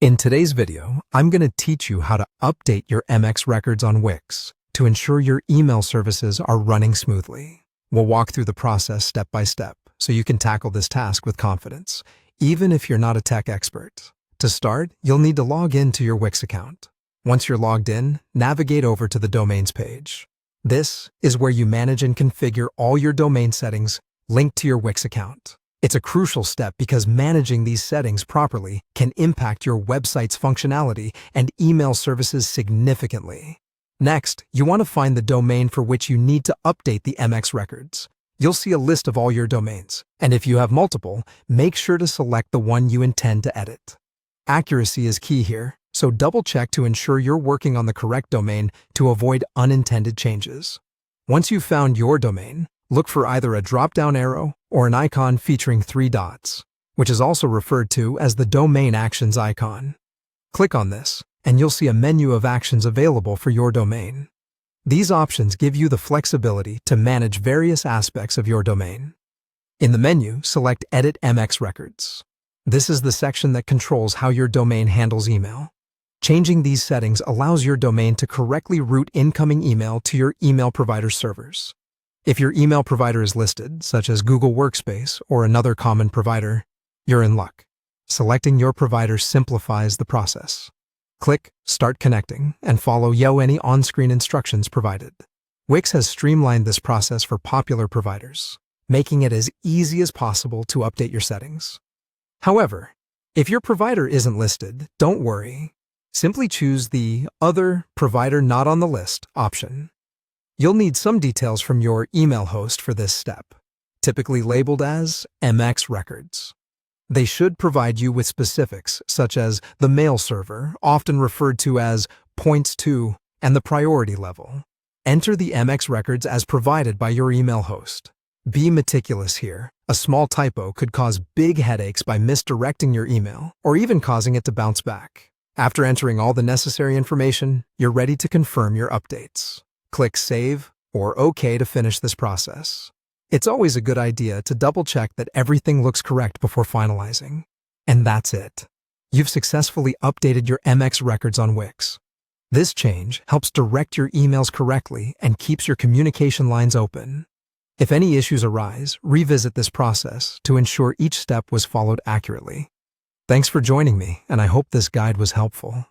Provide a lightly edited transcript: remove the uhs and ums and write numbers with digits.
In today's video, I'm going to teach you how to update your MX records on Wix to ensure your email services are running smoothly. We'll walk through the process step by step so you can tackle this task with confidence, even if you're not a tech expert. To start, you'll need to log in to your Wix account. Once you're logged in, navigate over to the Domains page. This is where you manage and configure all your domain settings linked to your Wix account. It's a crucial step because managing these settings properly can impact your website's functionality and email services significantly. Next, you want to find the domain for which you need to update the MX records. You'll see a list of all your domains, and if you have multiple, make sure to select the one you intend to edit. Accuracy is key here, so double-check to ensure you're working on the correct domain to avoid unintended changes. Once you've found your domain, look for either a drop-down arrow or an icon featuring 3 dots, which is also referred to as the Domain Actions icon. Click on this, and you'll see a menu of actions available for your domain. These options give you the flexibility to manage various aspects of your domain. In the menu, select Edit MX Records. This is the section that controls how your domain handles email. Changing these settings allows your domain to correctly route incoming email to your email provider servers. If your email provider is listed, such as Google Workspace or another common provider, you're in luck. Selecting your provider simplifies the process. Click Start Connecting and follow any on-screen instructions provided. Wix has streamlined this process for popular providers, making it as easy as possible to update your settings. However, if your provider isn't listed, don't worry. Simply choose the Other Provider Not on the List option. You'll need some details from your email host for this step, typically labeled as MX records. They should provide you with specifics such as the mail server, often referred to as points to, and the priority level. Enter the MX records as provided by your email host. Be meticulous here. A small typo could cause big headaches by misdirecting your email or even causing it to bounce back. After entering all the necessary information, you're ready to confirm your updates. Click Save or OK to finish this process. It's always a good idea to double-check that everything looks correct before finalizing. And that's it. You've successfully updated your MX records on Wix. This change helps direct your emails correctly and keeps your communication lines open. If any issues arise, revisit this process to ensure each step was followed accurately. Thanks for joining me, and I hope this guide was helpful.